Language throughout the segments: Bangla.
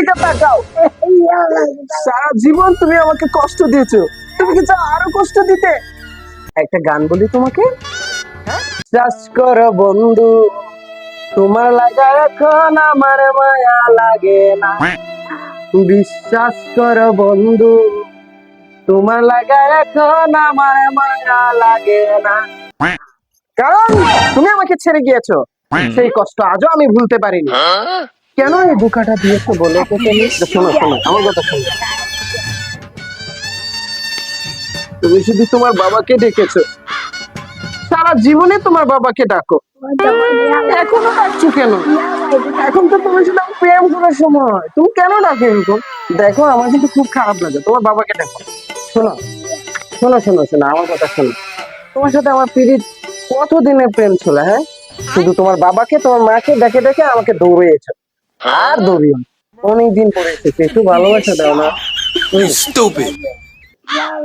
দিকে তাকাও। সারা জীবন তুমি আমাকে কষ্ট দিয়েছো, তুমি কি চাও আরো কষ্ট দিতে? একটা গান বলি তোমাকে। বিশ্বাস করো বন্ধু, তোমার লাগা এখন আমার মায়া লাগে না। বিশ্বাস করো বন্ধু, তোমার লাগা এখন আমার মায়া লাগে না। কারণ তুমি আমাকে ছেড়ে গিয়েছো, সেই কষ্ট আজও আমি ভুলতে পারিনি। কেন এই ধোঁকাটা দিয়েছো বলো তো তুমি? শোনো শোনো আমার কথা শোনো। তুমি শুধু তোমার বাবাকে ডেকেছো, সারা জীবনে তোমার বাবাকে ডাকো, এখনো ডাকছো কেন? এখন তো তুমি শুধু প্রেম করার সময়, তুমি কেন ডাকো এরকম? দেখো আমার কিন্তু খুব খারাপ লাগে, তোমার বাবাকে ডাকো। শোনো শোনো শোনো শোনো আমার কথা শোনো। তোমার সাথে আমার পিরিত কত দিনের প্রেম ছিল, হ্যাঁ? শুধু তোমার বাবাকে তোমার মাকে ডেকে ডেকে আমাকে দৌড়িয়েছো। আর দৌড়িও না। অনেকদিন পরে এসেছে, একটু ভালোবাসা দাও না। Stupid.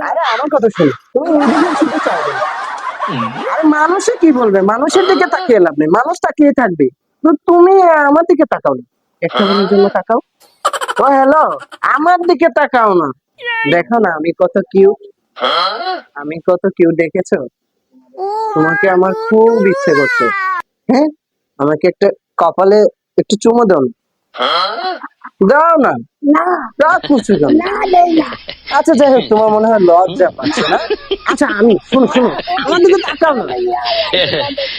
আরে আমার কথা শোনো, তুমি নিজেকে শুধু চাইবে না। আরে মানুষে কি বলবে? মানুষের দিকে তাকিয়ে লাভ নেই, মানুষ তাকিয়ে থাকবে। তো তুমি আমার দিকে তাকাও না, একটা মিনিটের জন্য তাকাও। ও হ্যালো, আমার দিকে তাকাও না। দেখো না আমি কত কিউট, আমি কত কিউট দেখেছো? তোমাকে আমার খুব ইচ্ছে করছে। হ্যাঁ, আমাকে একটা কপালে একটু চুমো দাও না। দাও না। রাগ করছো কেন? আচ্ছা যাই হোক, তোমার মনে হয় লজ্জা পাচ্ছে না। আচ্ছা আমি শোনো শোনো, আমার দিকে তাকাও না।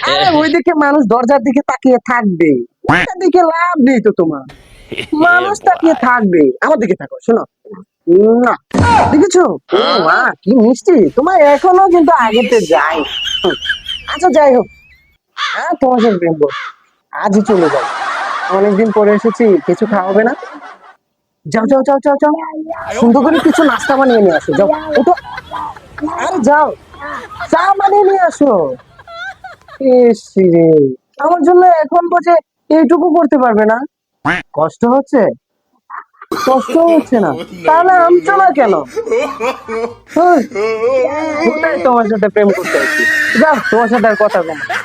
আরে ওইদিকে মানুষ দরজার দিকে তাকিয়ে থাকবে, ওইটার দিকে লাভ নেই তো তোমার। মানুষ তাকিয়ে থাকবে, আমার দিকে তাকাও। শোনো না, দেখেছো? ও মা কি মিষ্টি, তোমার এখনো কিন্তু আগেতে যাই। আচ্ছা যাই হোক, হ্যাঁ তোমার সাথে প্রেম করবো, আজই চলে যাও। অনেকদিন পরে এসেছি, কিছু খাওয়াবে না? যাও যাও যাও যাও যাও, সুন্দর করে কিছু নাস্তা বানিয়ে নিয়ে আসো, যাও ওঠো। আরে যাও, চা বানিয়ে নিয়ে আসো। ইস রে, আমার জন্য এখন বোঝে এইটুকু করতে পারবে না? কষ্ট হচ্ছে? কষ্ট হচ্ছে না, তাহলে আমছো না কেন? হুঁ, কোথায় তোমার সাথে প্রেম করতে হচ্ছে? যাও, তোমার সাথে আর কথা বলবো না।